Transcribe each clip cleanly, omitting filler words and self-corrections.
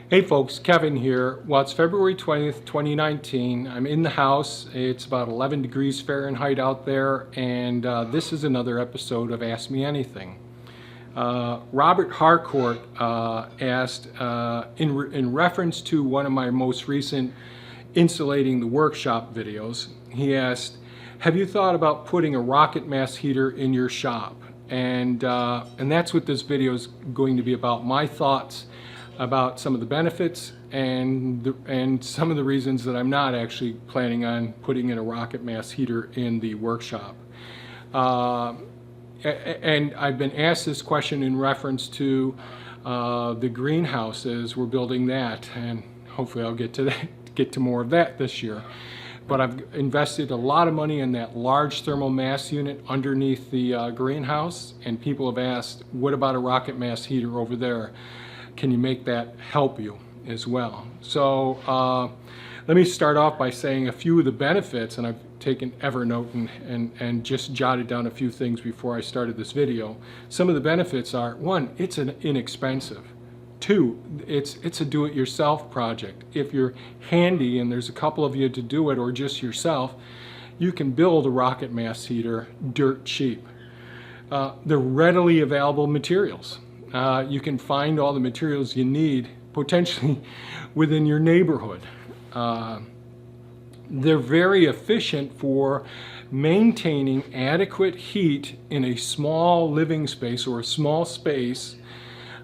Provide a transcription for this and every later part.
Hey folks, Kevin here. Well, it's February 20th, 2019. I'm in the house. It's about 11 degrees Fahrenheit out there, and this is another episode of Ask Me Anything. Robert Harcourt asked, in reference to one of my most recent insulating the workshop videos, he asked, have you thought about putting a rocket mass heater in your shop? And that's what this video is going to be about, my thoughts about some of the benefits and some of the reasons that I'm not actually planning on putting in a rocket mass heater in the workshop. And I've been asked this question in reference to the greenhouses. We're building that, and hopefully I'll get to more of that this year. But I've invested a lot of money in that large thermal mass unit underneath the greenhouse, and people have asked, what about a rocket mass heater over there? Can you make that help you as well? So let me start off by saying a few of the benefits, and I've taken Evernote and just jotted down a few things before I started this video. Some of the benefits are, one, it's inexpensive. Two, it's a do-it-yourself project. If you're handy and there's a couple of you to do it, or just yourself, you can build a rocket mass heater dirt cheap. They're readily available materials. You can find all the materials you need potentially within your neighborhood. They're very efficient for maintaining adequate heat in a small living space or a small space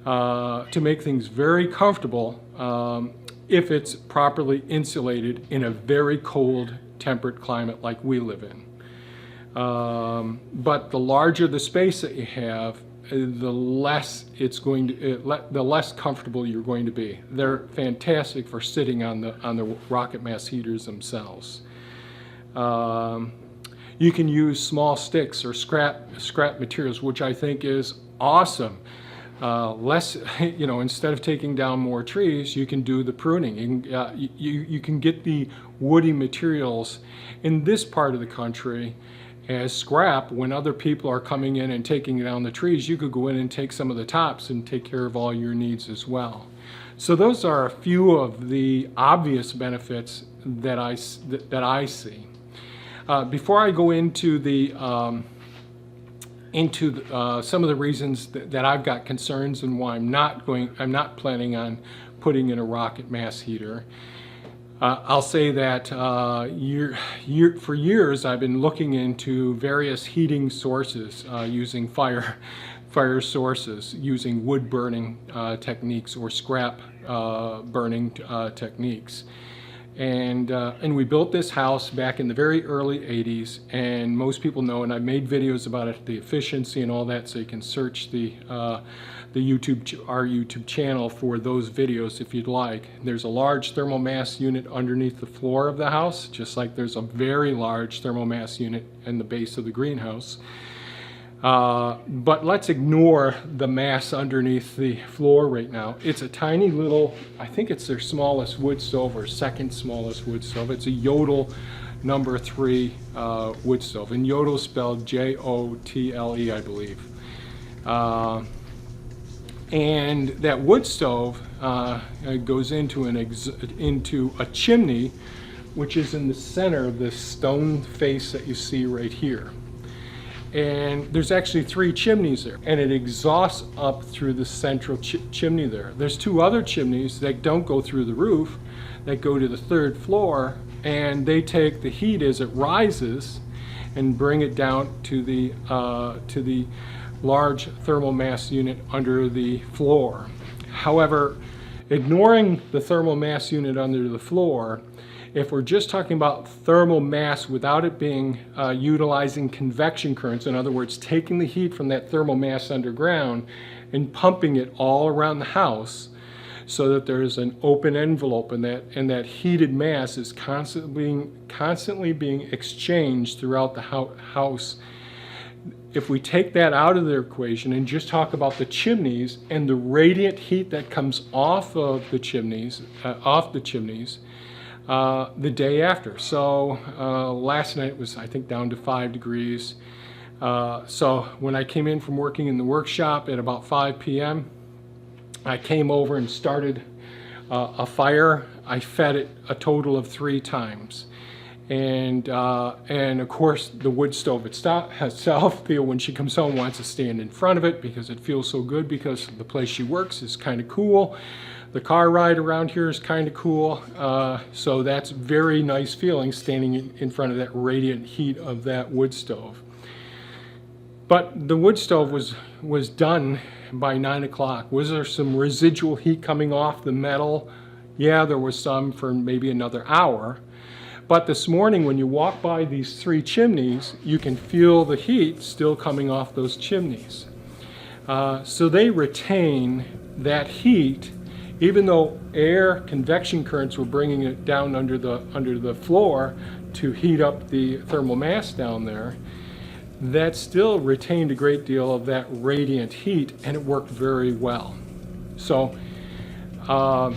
to make things very comfortable if it's properly insulated in a very cold temperate climate like we live in. But the larger the space that you have, the less the less comfortable you're going to be. They're fantastic for sitting on the rocket mass heaters themselves. You can use small sticks or scrap materials, which I think is awesome. Instead of taking down more trees, you can do the pruning. You can get the woody materials in this part of the country as scrap. When other people are coming in and taking down the trees, you could go in and take some of the tops and take care of all your needs as well. So those are a few of the obvious benefits that I see. Before I go into some of the reasons that I've got concerns and why I'm not planning on putting in a rocket mass heater, I'll say that for years I've been looking into various heating sources using fire sources, using wood burning techniques or scrap burning techniques. And we built this house back in the very early 80s, and most people know, and I've made videos about it, the efficiency and all that, so you can search our YouTube channel for those videos if you'd like. There's a large thermal mass unit underneath the floor of the house, just like there's a very large thermal mass unit in the base of the greenhouse. But let's ignore the mass underneath the floor right now. It's a tiny little, I think it's their smallest wood stove or second smallest wood stove. It's a Yodel number 3 wood stove. And Yodel spelled J-O-T-L-E, I believe. And that wood stove goes into a chimney, which is in the center of this stone face that you see right here. And there's actually 3 chimneys there, and it exhausts up through the central chimney there. There's 2 other chimneys that don't go through the roof, that go to the 3rd floor, and they take the heat as it rises and bring it down to the large thermal mass unit under the floor. However, ignoring the thermal mass unit under the floor, if we're just talking about thermal mass without it being utilizing convection currents, in other words, taking the heat from that thermal mass underground and pumping it all around the house so that there's an open envelope and that heated mass is constantly being exchanged throughout the house. If we take that out of the equation and just talk about the chimneys and the radiant heat that comes off of the chimneys, the day after. So last night was, I think, down to 5 degrees. So when I came in from working in the workshop at about 5 p.m., I came over and started a fire, I fed it a total of 3 times. And of course, the wood stove itself, Theo, when she comes home, wants to stand in front of it because it feels so good, because the place she works is kind of cool. The car ride around here is kind of cool. So that's very nice feeling, standing in front of that radiant heat of that wood stove. But the wood stove was done by 9 o'clock. Was there some residual heat coming off the metal? Yeah, there was some for maybe another hour. But this morning, when you walk by these 3 chimneys, you can feel the heat still coming off those chimneys. So they retain that heat, even though air convection currents were bringing it down under the floor to heat up the thermal mass down there. That still retained a great deal of that radiant heat, and it worked very well. So I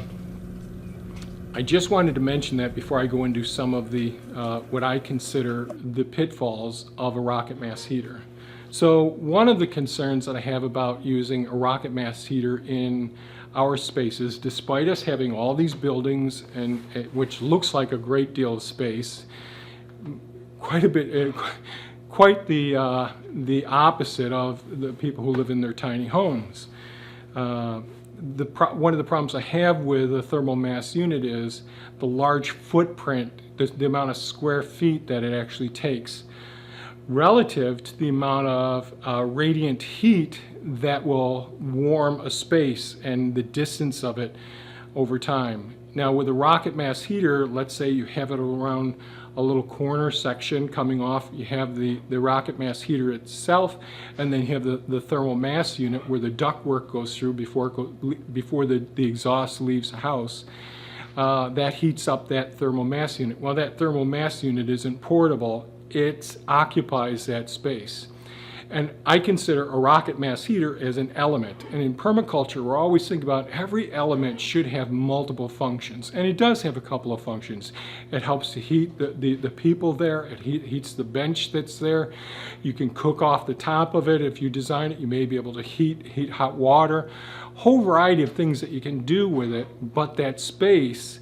just wanted to mention that before I go into some of the what I consider the pitfalls of a rocket mass heater. So one of the concerns that I have about using a rocket mass heater in our spaces, despite us having all these buildings, and which looks like a great deal of space, quite the opposite of the people who live in their tiny homes. One of the problems I have with a thermal mass unit is the large footprint, the amount of square feet that it actually takes, relative to the amount of radiant heat that will warm a space and the distance of it over time. Now with a rocket mass heater, let's say you have it around a little corner section coming off, you have the rocket mass heater itself, and then you have the thermal mass unit where the ductwork goes through before the exhaust leaves the house. That heats up that thermal mass unit. Well, that thermal mass unit isn't portable, it occupies that space. And I consider a rocket mass heater as an element. And in permaculture, we're always thinking about every element should have multiple functions. And it does have a couple of functions. It helps to heat the people there. It heats the bench that's there. You can cook off the top of it. If you design it, you may be able to heat hot water. Whole variety of things that you can do with it, but that space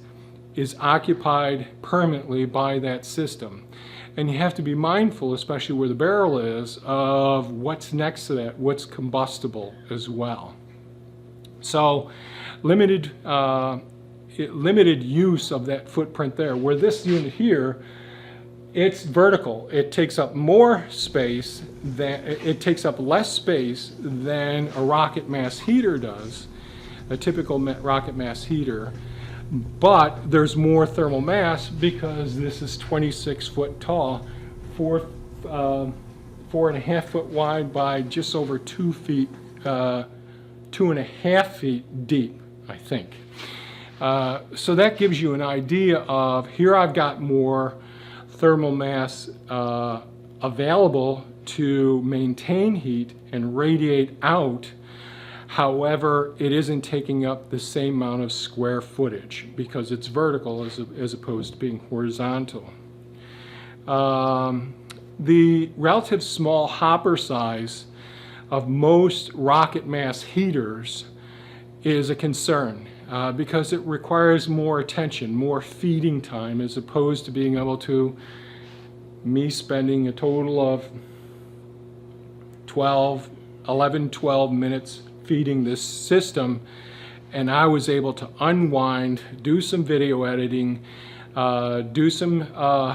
is occupied permanently by that system. And you have to be mindful, especially where the barrel is, of what's next to that, what's combustible as well. So limited use of that footprint there. Where this unit here, it's vertical. It takes up more space it takes up less space than a rocket mass heater does, a typical rocket mass heater. But there's more thermal mass because this is 26 foot tall, 4.5 foot wide by just over 2 feet, 2.5 feet deep, I think. So that gives you an idea of, here I've got more thermal mass available to maintain heat and radiate out. However, it isn't taking up the same amount of square footage because it's vertical as opposed to being horizontal. The relative small hopper size of most rocket mass heaters is a concern because it requires more attention, more feeding time, as opposed to being able to, me spending a total of 12 minutes feeding this system, and I was able to unwind, do some video editing, do some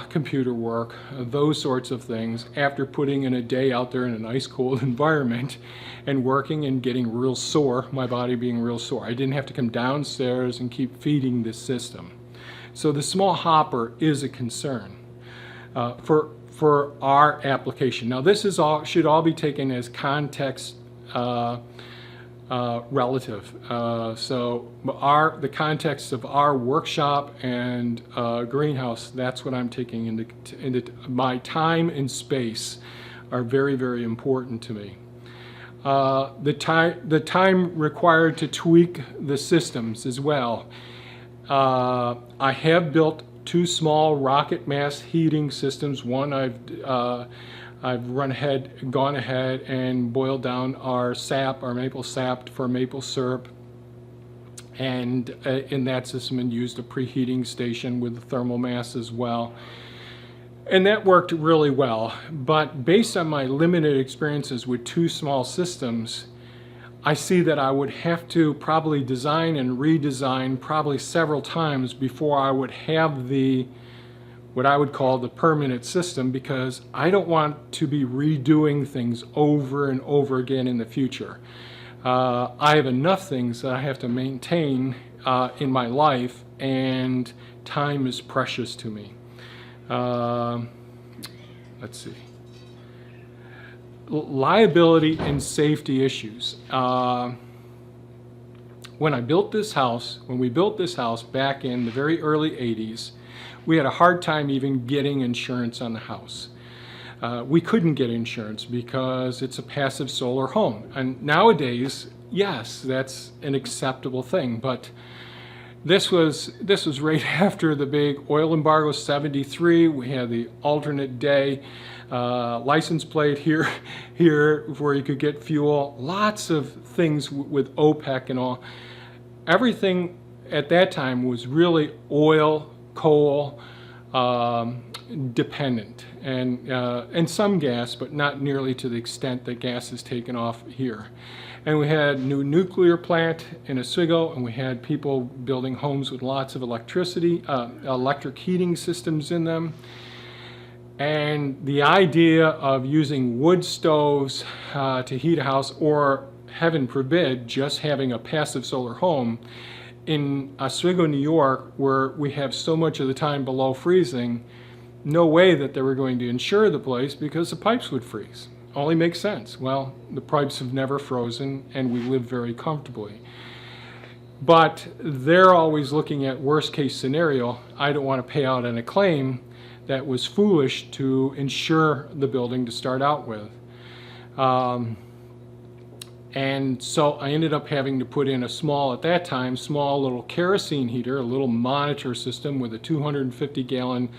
computer work, those sorts of things, after putting in a day out there in a nice cold environment and working and getting real sore, my body being real sore. I didn't have to come downstairs and keep feeding this system. So the small hopper is a concern for our application. Now this is should all be taken as context relative. So the context of our workshop and greenhouse, that's what I'm taking into my time and space are very, very important to me. The time required to tweak the systems as well. I have built 2 small rocket mass heating systems. One I've gone ahead and boiled down our sap, our maple sap for maple syrup, and in that system and used a preheating station with the thermal mass as well. And that worked really well. But based on my limited experiences with two small systems, I see that I would have to probably design and redesign probably several times before I would have the what I would call the permanent system, because I don't want to be redoing things over and over again in the future. I have enough things that I have to maintain in my life, and time is precious to me. Let's see. Liability and safety issues. When we built this house back in the very early 80s, we had a hard time even getting insurance on the house. We couldn't get insurance because it's a passive solar home. And nowadays, yes, that's an acceptable thing, but this was right after the big oil embargo, 73. We had the alternate day license plate here where you could get fuel. Lots of things with OPEC and all. Everything at that time was really oil, coal dependent, and some gas, but not nearly to the extent that gas is taken off here. And we had a new nuclear plant in Oswego, and we had people building homes with lots of electricity, electric heating systems in them. And the idea of using wood stoves to heat a house, or heaven forbid, just having a passive solar home in Oswego, New York, where we have so much of the time below freezing, no way that they were going to insure the place because the pipes would freeze. Only makes sense. Well, the pipes have never frozen and we live very comfortably. But they're always looking at worst case scenario. I don't want to pay out on a claim that was foolish to insure the building to start out with. And so I ended up having to put in at that time, small little kerosene heater, a little monitor system with a 250-gallon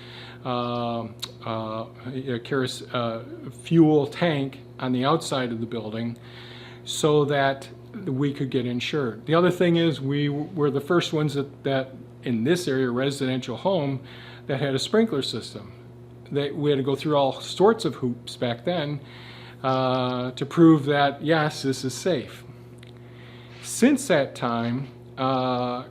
fuel tank on the outside of the building so that we could get insured. The other thing is we were the first ones that in this area, residential home, that had a sprinkler system. We had to go through all sorts of hoops back then to prove that, yes, this is safe. Since that time, I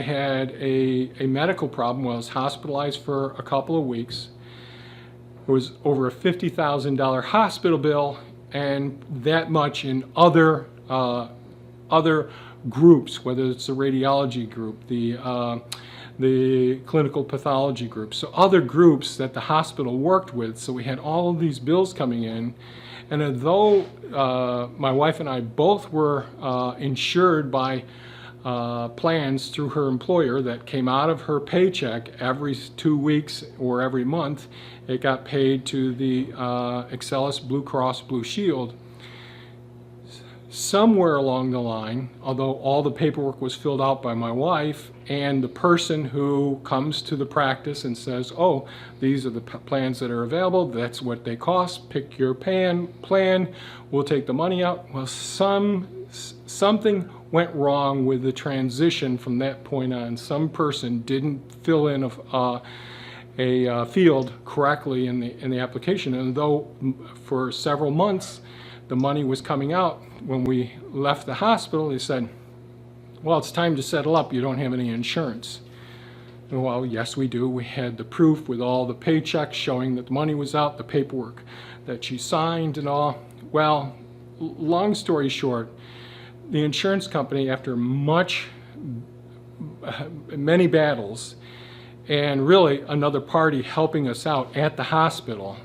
had a medical problem. I was hospitalized for a couple of weeks. It was over a $50,000 hospital bill, and that much in other groups, whether it's the radiology group, the clinical pathology group, so other groups that the hospital worked with. So we had all of these bills coming in. And although my wife and I both were insured by plans through her employer that came out of her paycheck every 2 weeks or every month, it got paid to the Excellus Blue Cross Blue Shield. Somewhere along the line, although all the paperwork was filled out by my wife, and the person who comes to the practice and says, oh, these are the plans that are available, that's what they cost, pick your plan, we'll take the money out. Well, something went wrong with the transition from that point on. Some person didn't fill in a field correctly in the application, and though for several months the money was coming out, when we left the hospital, they said, well, it's time to settle up. You don't have any insurance. Well, yes, we do. We had the proof with all the paychecks showing that the money was out, the paperwork that she signed and all. Well, long story short, the insurance company, after many battles, and really another party helping us out at the hospital,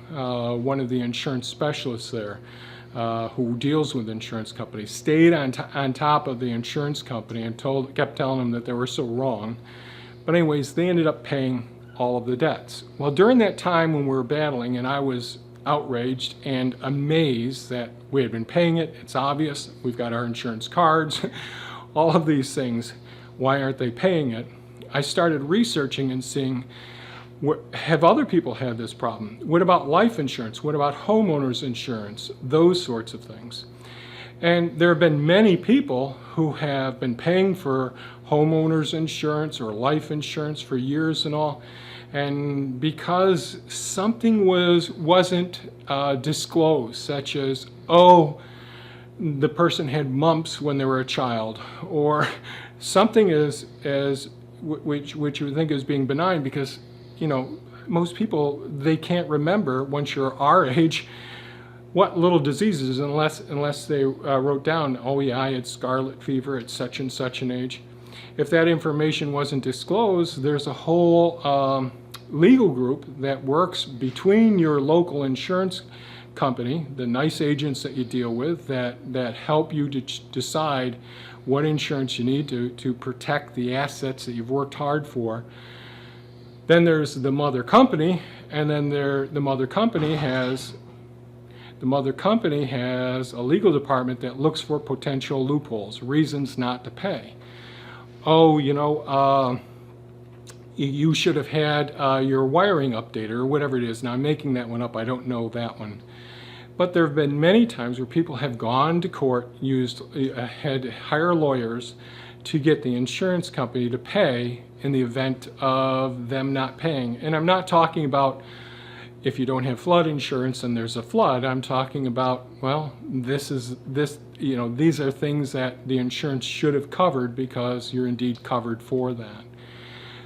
one of the insurance specialists there, who deals with insurance companies, stayed on top of the insurance company and kept telling them that they were so wrong. But anyways, they ended up paying all of the debts. Well, during that time when we were battling, and I was outraged and amazed that we had been paying it, it's obvious, we've got our insurance cards, all of these things, why aren't they paying it? I started researching and seeing, have other people had this problem? What about life insurance? What about homeowners insurance? Those sorts of things. And there have been many people who have been paying for homeowners insurance or life insurance for years and all. And because something wasn't disclosed, such as, oh, the person had mumps when they were a child, or something which you would think is being benign, because most people, they can't remember once you're our age what little diseases, unless they wrote down, oh yeah, I had scarlet fever at such and such an age. If that information wasn't disclosed, there's a whole legal group that works between your local insurance company, the nice agents that you deal with, that help you to decide what insurance you need to protect the assets that you've worked hard for. Then there's the mother company, and then the mother company has a legal department that looks for potential loopholes, reasons not to pay. Oh, you should have had your wiring updated, or whatever it is. Now, I'm making that one up. I don't know that one. But there have been many times where people have gone to court, had to hire lawyers to get the insurance company to pay in the event of them not paying. And I'm not talking about if you don't have flood insurance and there's a flood. I'm talking about, well, these are things that the insurance should have covered because you're indeed covered for that.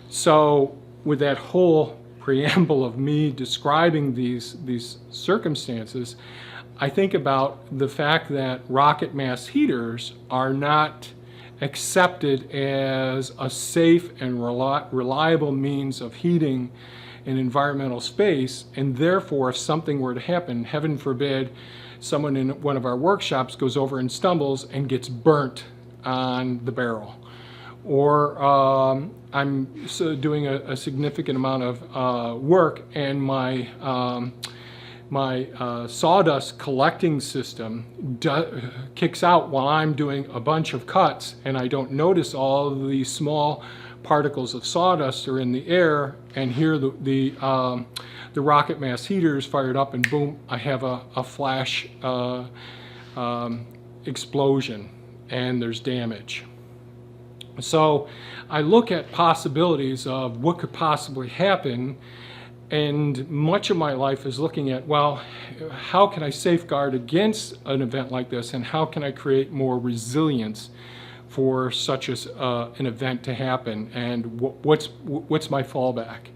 So with that whole preamble of me describing these circumstances, I think about the fact that rocket mass heaters are not accepted as a safe and reliable means of heating an environmental space, and therefore if something were to happen, heaven forbid, someone in one of our workshops goes over and stumbles and gets burnt on the barrel, or I'm doing a significant amount of work, and my sawdust collecting system kicks out while I'm doing a bunch of cuts, and I don't notice all of these small particles of sawdust are in the air, and here the rocket mass heater is fired up, and boom, I have a flash explosion, and there's damage. So I look at possibilities of what could possibly happen, and much of my life is looking at, well, how can I safeguard against an event like this, and how can I create more resilience for such an event to happen, and what's my fallback?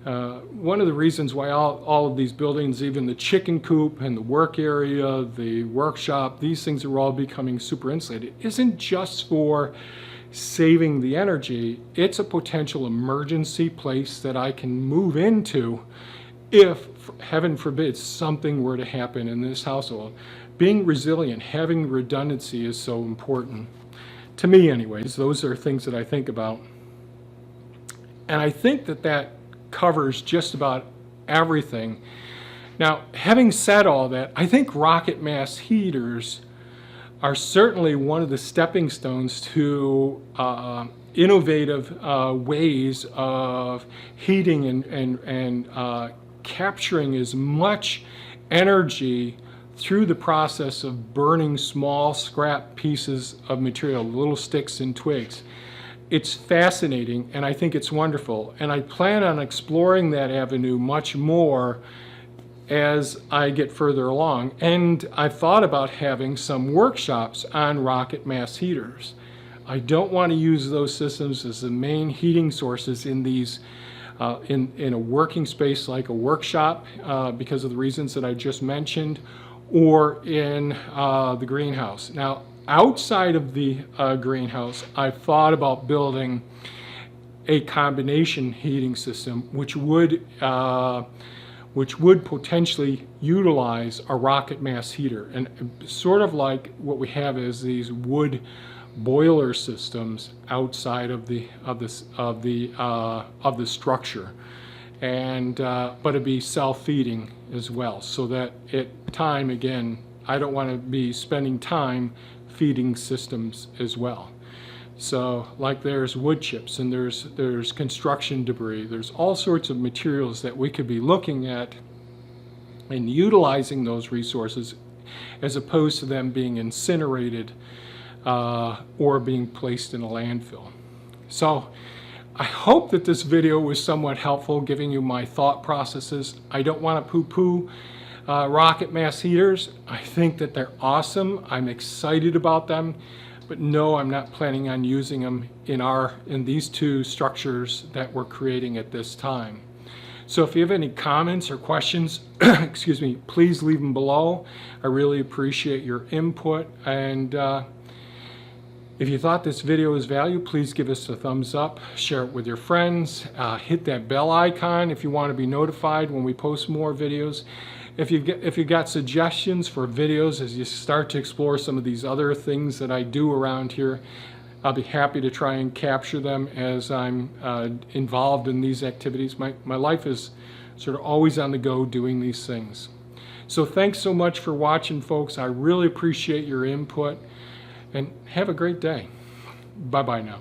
One of the reasons why all of these buildings, even the chicken coop and the work area, the workshop, these things are all becoming super insulated, isn't just for saving the energy. It's a potential emergency place that I can move into if, heaven forbid, something were to happen in this household. Being resilient, having redundancy is so important. To me anyways, those are things that I think about. And I think that covers just about everything. Now, having said all that, I think rocket mass heaters are certainly one of the stepping stones to innovative ways of heating and capturing as much energy through the process of burning small scrap pieces of material, little sticks and twigs. It's fascinating, and I think it's wonderful, and I plan on exploring that avenue much more as I get further along. And I've thought about having some workshops on rocket mass heaters. I don't want to use those systems as the main heating sources in these in a working space like a workshop because of the reasons that I just mentioned, or in the greenhouse. Now, outside of the greenhouse, I've thought about building a combination heating system, which would potentially utilize a rocket mass heater, and sort of like what we have is these wood boiler systems outside of the structure, and but it'd be self-feeding as well, so that at time, again, I don't want to be spending time feeding systems as well. So like there's wood chips, and there's construction debris, there's all sorts of materials that we could be looking at and utilizing those resources as opposed to them being incinerated or being placed in a landfill. So I hope that this video was somewhat helpful, giving you my thought processes. I don't want to poo-poo rocket mass heaters. I think that they're awesome. I'm excited about them, but no, I'm not planning on using them in these two structures that we're creating at this time. So if you have any comments or questions, excuse me, please leave them below. I really appreciate your input, and if you thought this video was valuable, please give us a thumbs up, share it with your friends, hit that bell icon if you want to be notified when we post more videos. If you got suggestions for videos as you start to explore some of these other things that I do around here, I'll be happy to try and capture them as I'm involved in these activities. My life is sort of always on the go doing these things. So thanks so much for watching, folks. I really appreciate your input, and have a great day. Bye-bye now.